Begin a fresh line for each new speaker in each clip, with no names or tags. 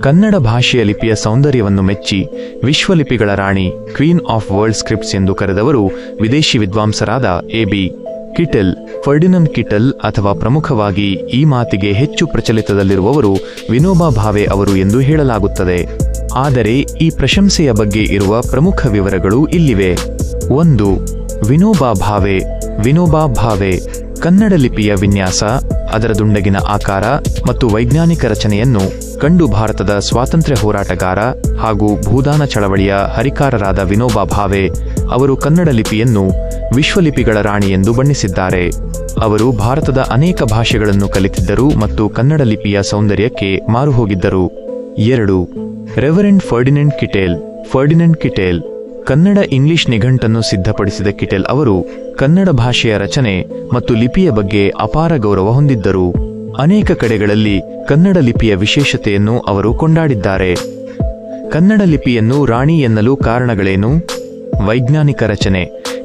ಕನ್ನಡ ಭಾಷೆಯ ಲಿಪಿಯ ಸೌಂದರ್ಯವನ್ನು ಮೆಚ್ಚಿ ವಿಶ್ವಲಿಪಿಗಳ ರಾಣಿ ಕ್ವೀನ್ ಆಫ್ ವರ್ಲ್ಡ್ ಸ್ಕ್ರಿಪ್ಟ್ಸ್ ಎಂದು ಕರೆದವರು ವಿದೇಶಿ ವಿದ್ವಾಂಸರಾದ ಎ.ಬಿ. ಕಿಟೆಲ್, ಫರ್ಡಿನಂಡ್ ಕಿಟೆಲ್ ಅಥವಾ ಪ್ರಮುಖವಾಗಿ ಈ ಮಾತಿಗೆ ಹೆಚ್ಚು ಪ್ರಚಲಿತದಲ್ಲಿರುವವರು ವಿನೋಬಾ ಭಾವೆ ಅವರು ಎಂದು ಹೇಳಲಾಗುತ್ತದೆ. ಆದರೆ ಈ ಪ್ರಶಂಸೆಯ ಬಗ್ಗೆ ಇರುವ ಪ್ರಮುಖ ವಿವರಗಳು ಇಲ್ಲಿವೆ. 1. ವಿನೋಬಾ ಭಾವೆ. ವಿನೋಬಾ ಭಾವೆ ಕನ್ನಡ ಲಿಪಿಯ ವಿನ್ಯಾಸ, ಅದರ ದುಂಡಗಿನ ಆಕಾರ ಮತ್ತು ವೈಜ್ಞಾನಿಕ ರಚನೆಯನ್ನು ಕಂಡು ಭಾರತದ ಸ್ವಾತಂತ್ರ್ಯ ಹೋರಾಟಗಾರ ಹಾಗೂ ಭೂದಾನ ಚಳವಳಿಯ ಹರಿಕಾರರಾದ ವಿನೋಬಾ ಭಾವೆ ಅವರು ಕನ್ನಡ ಲಿಪಿಯನ್ನು ವಿಶ್ವಲಿಪಿಗಳ ರಾಣಿ ಎಂದು ಬಣ್ಣಿಸಿದ್ದಾರೆ. ಅವರು ಭಾರತದ ಅನೇಕ ಭಾಷೆಗಳನ್ನು ಕಲಿತಿದ್ದರು ಮತ್ತು ಕನ್ನಡ ಲಿಪಿಯ ಸೌಂದರ್ಯಕ್ಕೆ ಮಾರುಹೋಗಿದ್ದರು. 2. Reverend Ferdinand Kittel. Ferdinand Kittel Kannada English ನಿಘಂಟನ್ನು ಸಿದ್ಧಪಡಿಸಿದ ಕಿಟೆಲ್ ಅವರು ಕನ್ನಡ ಭಾಷೆಯ ರಚನೆ ಮತ್ತು ಲಿಪಿಯ ಬಗ್ಗೆ ಅಪಾರ ಗೌರವ ಹೊಂದಿದ್ದರು. ಅನೇಕ ಕಡೆಗಳಲ್ಲಿ ಕನ್ನಡ ಲಿಪಿಯ ವಿಶೇಷತೆಯನ್ನು ಅವರು ಕೊಂಡಾಡಿದ್ದಾರೆ. ಕನ್ನಡ ಲಿಪಿಯನ್ನು ರಾಣಿ ಎನ್ನಲು ಕಾರಣಗಳೇನು? ವೈಜ್ಞಾನಿಕ ರಚನೆ.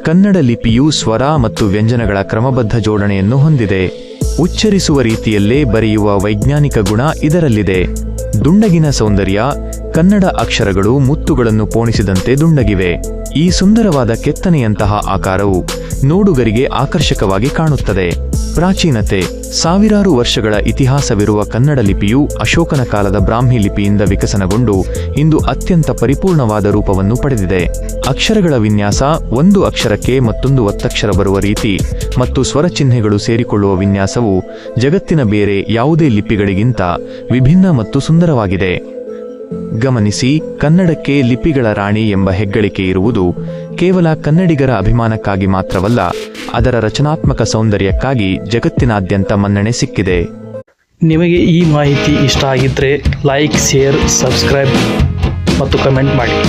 ಕನ್ನಡ ಲಿಪಿಯು ಸ್ವರ ಮತ್ತು ವ್ಯಂಜನಗಳ ಕ್ರಮಬದ್ಧ ಜೋಡಣೆಯನ್ನು ಹೊಂದಿದೆ. ಉಚ್ಚರಿಸುವ ರೀತಿಯಲ್ಲೇ ಬರೆಯುವ ವೈಜ್ಞಾನಿಕ ಗುಣ ಇದರಲ್ಲಿದೆ. ದುಂಡಗಿನ ಸೌಂದರ್ಯ. ಕನ್ನಡ ಅಕ್ಷರಗಳು ಮುತ್ತುಗಳನ್ನು ಪೋಣಿಸಿದಂತೆ ದುಂಡಗಿವೆ. ಈ ಸುಂದರವಾದ ಕೆತ್ತನೆಯಂತಹ ಆಕಾರವು ನೋಡುಗರಿಗೆ ಆಕರ್ಷಕವಾಗಿ ಕಾಣುತ್ತದೆ. ಪ್ರಾಚೀನತೆ. ಸಾವಿರಾರು ವರ್ಷಗಳ ಇತಿಹಾಸವಿರುವ ಕನ್ನಡ ಲಿಪಿಯು ಅಶೋಕನ ಕಾಲದ ಬ್ರಾಹ್ಮಿ ಲಿಪಿಯಿಂದ ವಿಕಸನಗೊಂಡು ಇಂದು ಅತ್ಯಂತ ಪರಿಪೂರ್ಣವಾದ ರೂಪವನ್ನು ಪಡೆದಿದೆ. ಅಕ್ಷರಗಳ ವಿನ್ಯಾಸ, ಒಂದು ಅಕ್ಷರಕ್ಕೆ ಮತ್ತೊಂದು ಒತ್ತಕ್ಷರ ಬರುವ ರೀತಿ ಮತ್ತು ಸ್ವರ ಚಿಹ್ನೆಗಳು ಸೇರಿಕೊಳ್ಳುವ ವಿನ್ಯಾಸವು ಜಗತ್ತಿನ ಬೇರೆ ಯಾವುದೇ ಲಿಪಿಗಳಿಗಿಂತ ವಿಭಿನ್ನ ಮತ್ತು ಸುಂದರವಾಗಿದೆ. ಗಮನಿಸಿ, ಕನ್ನಡಕ್ಕೆ ಲಿಪಿಗಳ ರಾಣಿ ಎಂಬ ಹೆಗ್ಗಳಿಕೆ ಇರುವುದು ಕೇವಲ ಕನ್ನಡಿಗರ ಅಭಿಮಾನಕ್ಕಾಗಿ ಮಾತ್ರವಲ್ಲ, ಅದರ ರಚನಾತ್ಮಕ ಸೌಂದರ್ಯಕ್ಕಾಗಿ ಜಗತ್ತಿನಾದ್ಯಂತ ಮನ್ನಣೆ ಸಿಕ್ಕಿದೆ.
ನಿಮಗೆ ಈ ಮಾಹಿತಿ ಇಷ್ಟ ಆಗಿದ್ದರೆ ಲೈಕ್, ಶೇರ್, ಸಬ್ಸ್ಕ್ರೈಬ್ ಮತ್ತು ಕಮೆಂಟ್ ಮಾಡಿ.